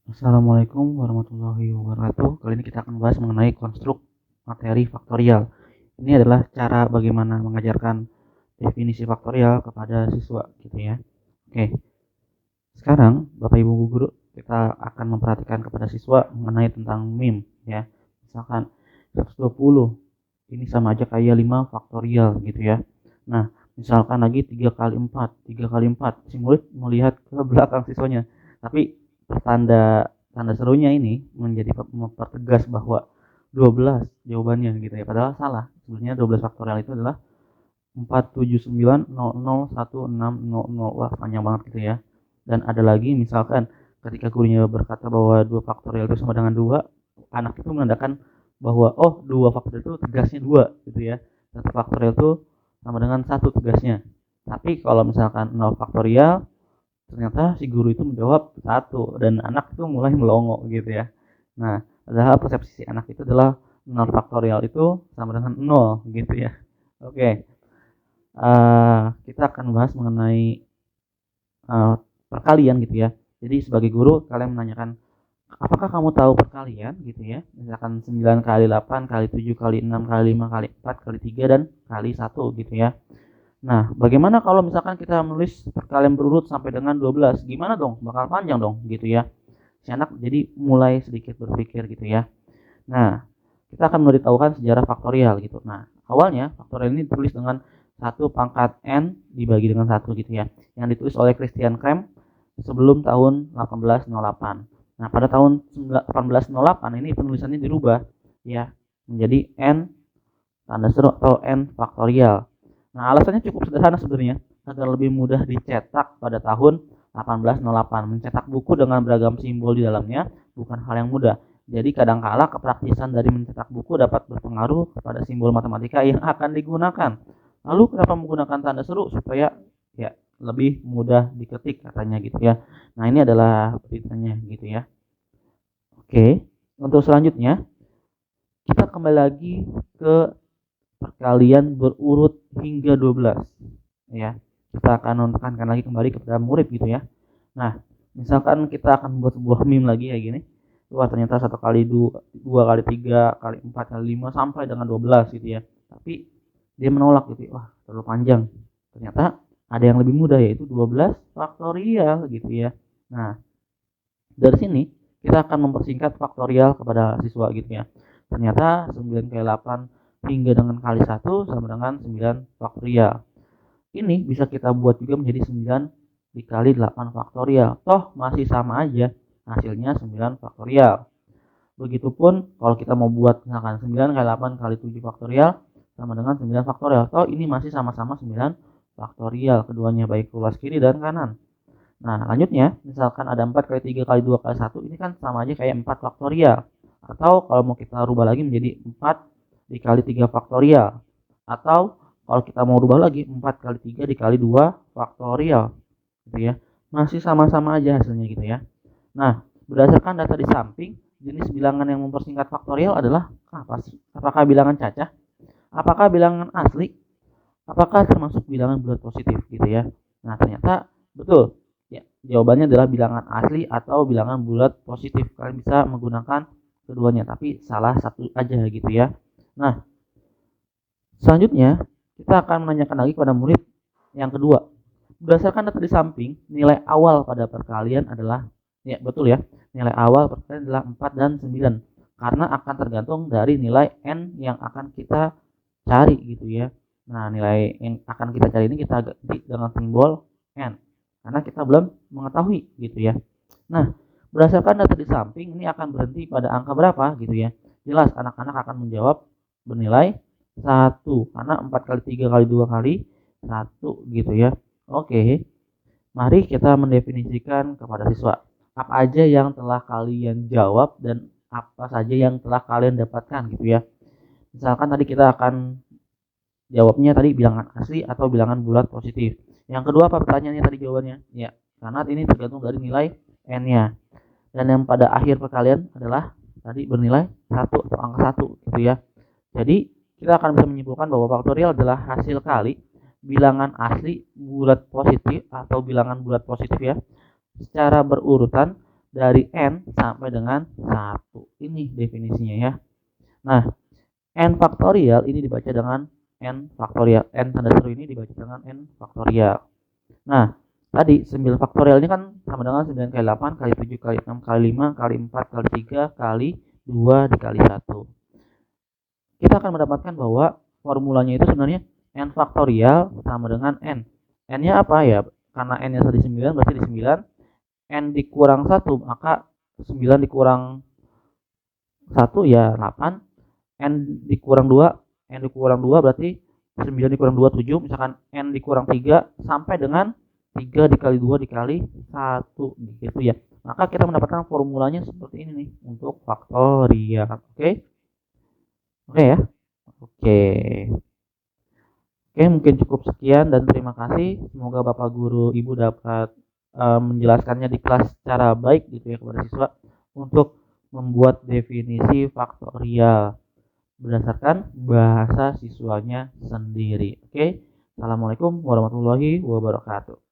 Assalamualaikum warahmatullahi wabarakatuh. Kali ini kita akan bahas mengenai konstruk materi faktorial. Ini adalah cara bagaimana mengajarkan definisi faktorial kepada siswa gitu ya. Oke, sekarang Bapak Ibu guru kita akan memperhatikan kepada siswa mengenai tentang MIM ya. Misalkan 120 ini sama aja kayak 5 faktorial gitu ya. Nah, misalkan lagi 3 kali 4, 3 kali 4, si murid melihat ke belakang siswanya. Tapi tanda tanda serunya ini menjadi mempertegas bahwa 12 jawabannya gitu ya. Padahal salah. Sebenarnya 12 faktorial itu adalah 479001600. Wah, panjang banget gitu ya. Dan ada lagi misalkan ketika gurunya berkata bahwa 2 faktorial itu sama dengan 2, anak itu menandakan bahwa oh 2 faktorial itu tegasnya 2 gitu ya. 1 faktorial itu sama dengan 1 tegasnya. Tapi kalau misalkan 0 faktorial, ternyata si guru itu menjawab 1 dan anak itu mulai melongo gitu ya. Nah, padahal persepsi si anak itu adalah 0 faktorial itu sama dengan 0 gitu ya. Oke, kita akan bahas mengenai perkalian gitu ya. Jadi sebagai guru kalian menanyakan, apakah kamu tahu perkalian gitu ya? Misalkan 9 kali 8 kali 7 kali 6 kali 5 kali 4 kali 3 dan kali 1 gitu ya. Nah, bagaimana kalau misalkan kita menulis perkalian berurut sampai dengan 12? Gimana dong? Bakal panjang dong gitu ya. Si anak jadi mulai sedikit berpikir gitu ya. Nah, kita akan memberitahukan sejarah faktorial gitu. Nah, awalnya faktorial ini ditulis dengan 1 pangkat n dibagi dengan 1 gitu ya. Yang ditulis oleh Christian Krem sebelum tahun 1808. Nah, pada tahun 1808 ini penulisannya dirubah ya menjadi n tanda seru atau n faktorial. Nah, alasannya cukup sederhana sebenarnya, agar lebih mudah dicetak pada tahun 1808. Mencetak buku dengan beragam simbol di dalamnya bukan hal yang mudah. Jadi kadangkala kepraktisan dari mencetak buku dapat berpengaruh kepada simbol matematika yang akan digunakan. Lalu kenapa menggunakan tanda seru? Supaya ya lebih mudah diketik katanya gitu ya. Nah, ini adalah beritanya gitu ya. Oke, untuk selanjutnya kita kembali lagi ke perkalian berurut hingga 12 ya. Kita akan menekankan lagi kembali kepada murid gitu ya. Nah, misalkan kita akan membuat sebuah meme lagi kayak gini. Wah, ternyata 1 kali 2, 2 kali 3 kali 4 kali 5 sampai dengan 12 gitu ya. Tapi dia menolak gitu. Wah, terlalu panjang. Ternyata ada yang lebih mudah yaitu 12 faktorial gitu ya. Nah, dari sini kita akan mempersingkat faktorial kepada siswa gitu ya. Ternyata 9 kali 8 hingga dengan kali 1 sama dengan 9 faktorial. Ini bisa kita buat juga menjadi 9 dikali 8 faktorial. Toh masih sama aja, hasilnya 9 faktorial. Begitupun kalau kita mau buat misalkan 9 kali 8 kali 7 faktorial sama dengan 9 faktorial. Toh ini masih sama-sama 9 faktorial keduanya, baik ruas kiri dan kanan. Nah, lanjutnya, misalkan ada 4 kali 3 kali 2 kali 1, ini kan sama aja kayak 4 faktorial. Atau kalau mau kita rubah lagi menjadi 4 dikali 3 faktorial. Atau kalau kita mau rubah lagi 4 kali 3 dikali 2 faktorial. Gitu ya. Masih sama-sama aja hasilnya gitu ya. Nah, berdasarkan data di samping, jenis bilangan yang mempersingkat faktorial adalah apa sih? Apakah bilangan cacah? Apakah bilangan asli? Apakah termasuk bilangan bulat positif gitu ya? Nah, ternyata betul. Ya, jawabannya adalah bilangan asli atau bilangan bulat positif. Kalian bisa menggunakan keduanya, tapi salah satu aja gitu ya. Nah, selanjutnya kita akan menanyakan lagi kepada murid yang kedua. Berdasarkan data di samping, nilai awal pada perkalian adalah ya betul ya. Nilai awal perkalian adalah 4 dan 9 karena akan tergantung dari nilai n yang akan kita cari gitu ya. Nah, nilai yang akan kita cari ini kita ganti dengan simbol n karena kita belum mengetahui gitu ya. Nah, berdasarkan data di samping ini akan berhenti pada angka berapa gitu ya. Jelas anak-anak akan menjawab bernilai 1 karena 4 kali 3 kali 2 kali 1 gitu ya. Oke, mari kita mendefinisikan kepada siswa apa aja yang telah kalian jawab dan apa saja yang telah kalian dapatkan gitu ya. Misalkan tadi kita akan jawabnya tadi bilangan asli atau bilangan bulat positif. Yang kedua apa pertanyaannya tadi jawabannya? Ya, karena ini tergantung dari nilai n-nya. Dan yang pada akhir perkalian adalah tadi bernilai 1 atau angka 1 gitu ya. Jadi, kita akan bisa menyimpulkan bahwa faktorial adalah hasil kali bilangan asli bulat positif atau bilangan bulat positif ya secara berurutan dari n sampai dengan 1. Ini definisinya ya. Nah, n faktorial ini dibaca dengan n faktorial. N tanda seru ini dibaca dengan n faktorial. Nah, tadi 9 faktorial ini kan sama dengan 9 kali 8 kali 7 kali 6 kali 5 kali 4 kali 3 kali 2 dikali 1. Kita akan mendapatkan bahwa formulanya itu sebenarnya n faktorial sama dengan n. N-nya apa ya? Karena n-nya tadi 9 berarti di 9. N dikurang 1 maka 9 dikurang 1 ya 8. N dikurang 2, N dikurang 2 berarti 9 dikurang 2 7, misalkan N dikurang 3 sampai dengan 3 dikali 2 dikali 1 gitu ya. Maka kita mendapatkan formulanya seperti ini nih untuk faktorial. Oke. Oke ya. Oke. Oke, mungkin cukup sekian dan terima kasih. Semoga Bapak Guru Ibu dapat menjelaskannya di kelas secara baik gitu ya kepada siswa untuk membuat definisi faktorial berdasarkan bahasa siswanya sendiri. Oke. Assalamualaikum warahmatullahi wabarakatuh.